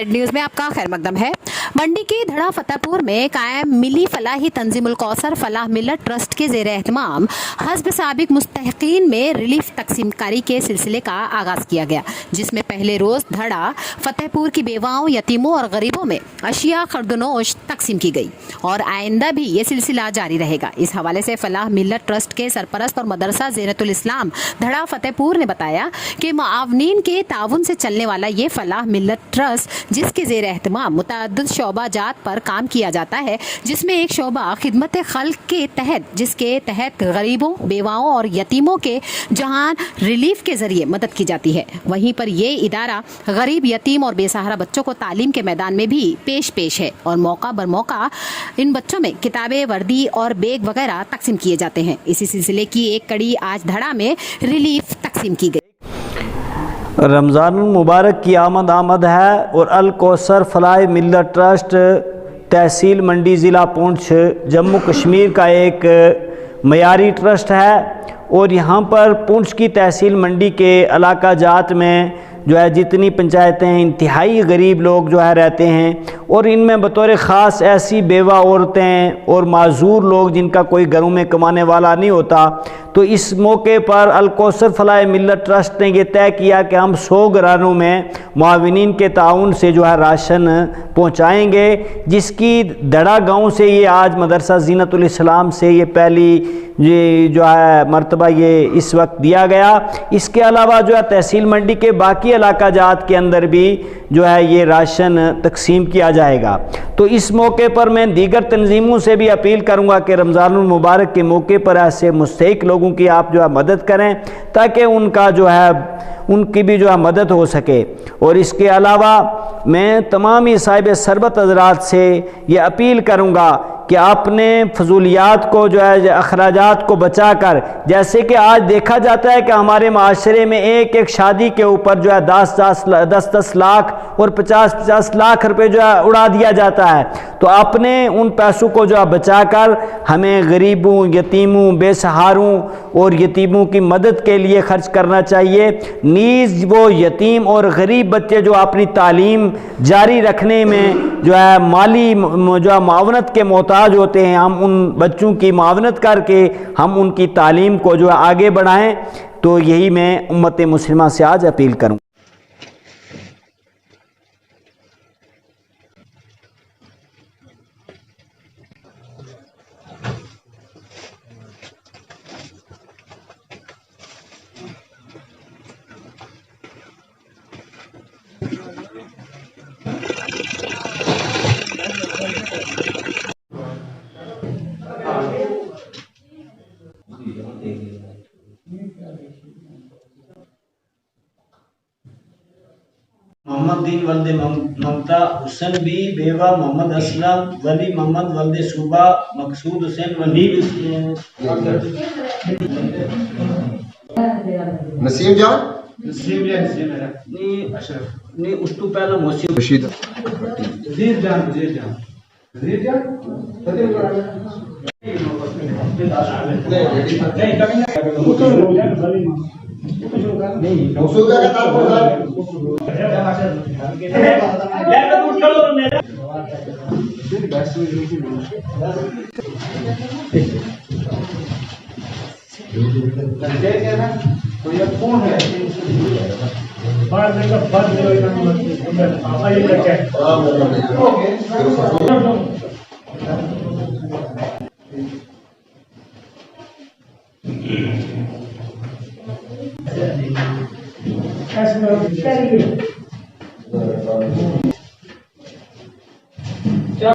Z news में आपका खैर मकदम है। मंडी के धड़ा फतेहपुर में कायम मिली फलाही तंजीमुल कौसर फलाह मिल्लत ट्रस्ट के ज़ेर एहतमाम हस्ब साबिक मुस्तहिकीन में रिलीफ तकसीमकारी के सिलसिले का आगाज़ किया गया, जिसमें पहले रोज़ धड़ा फतेहपुर की बेवाओं, यतीमों और गरीबों में अशिया खर्दनोश तकसीम की गई और आइंदा भी ये सिलसिला जारी रहेगा। इस हवाले से फलाह मिल्लत ट्रस्ट के सरपरस्त और मदरसा ज़ीनतुल इस्लाम धड़ा फतेहपुर ने बताया कि मुआवनीन के ताउन से चलने वाला ये फलाह मिल्लत ट्रस्ट, जिसके ज़ेर एहतमाम मुतअद्दिद शोबा जात पर काम किया जाता है, जिसमें एक शोबा खिदमत खल्क के तहत, जिसके तहत गरीबों, बेवाओं और यतीमों के जहां रिलीफ के जरिए मदद की जाती है, वहीं पर ये इदारा गरीब, यतीम और बेसहारा बच्चों को तालीम के मैदान में भी पेश है और मौका बर मौका इन बच्चों में किताबें, वर्दी और बैग वगैरह तकसीम किए जाते हैं। इसी सिलसिले की एक कड़ी आज धड़ा में रिलीफ तकसीम की गई। रमज़ान मुबारक की आमद है और अल कौसर फलाह मिल्लत ट्रस्ट तहसील मंडी ज़िला पुंछ जम्मू कश्मीर का एक मयारी ट्रस्ट है और यहाँ पर पुंछ की तहसील मंडी के इलाका जात में जो है जितनी पंचायतें हैं, इंतहाई गरीब लोग जो है रहते हैं और इनमें बतौर ख़ास ऐसी बेवा औरतें और माजूर लोग जिनका कोई घरों में कमाने वाला नहीं होता। तो इस मौके पर अल कौसर फलाह मिल्लत ट्रस्ट ने यह तय किया कि हम 100 घरानों में मुआविनीन के ताउन से जो है राशन पहुँचाएँगे, जिसकी धड़ा गाँव से ये आज मदरसा ज़ीनतुल इस्लाम से ये पहली ये जो है मर्तबा ये इस वक्त दिया गया। इसके अलावा जो है तहसील मंडी के बाकी इलाका जात के अंदर भी जो है ये राशन तकसीम किया जाएगा। तो इस मौके पर मैं दीगर तंजीमों से भी अपील करूंगा कि रमज़ानुल मुबारक के मौके पर ऐसे मुस्तहिक लोगों की आप जो है मदद करें ताकि उनका जो है उनकी भी जो है मदद हो सके। और इसके अलावा मैं तमाम ही साहिब सरबत हज़रात से ये अपील करूंगा कि आपने फजूलियात को जो है अखराजात को बचाकर, जैसे कि आज देखा जाता है कि हमारे माशरे में एक एक शादी के ऊपर जो है 10-10 लाख और 50-50 लाख रुपए जो है उड़ा दिया जाता है, तो आपने उन पैसों को जो है बचाकर हमें गरीबों, यतीमों, बेसहारों और यतीमों की मदद के लिए खर्च करना चाहिए। नीज़ वो यतीम और गरीब बच्चे जो अपनी तालीम जारी रखने में जो है माली जो है मावनत के मोहताज होते हैं, हम उन बच्चों की मावनत करके हम उनकी तालीम को जो है आगे बढ़ाएं। तो यही मैं उम्मत मुस्लिमा से आज अपील करूं। मोहम्मद दीन वल्दे ममता, हुसैन बी बेवा, मोहम्मद असलम, वली मोहम्मद वल्दे सुबा, मकसूद हुसैन वली, नसीम जान नहीं उस तो पहला मोहसिन रशीद तो ये कौन है? क्या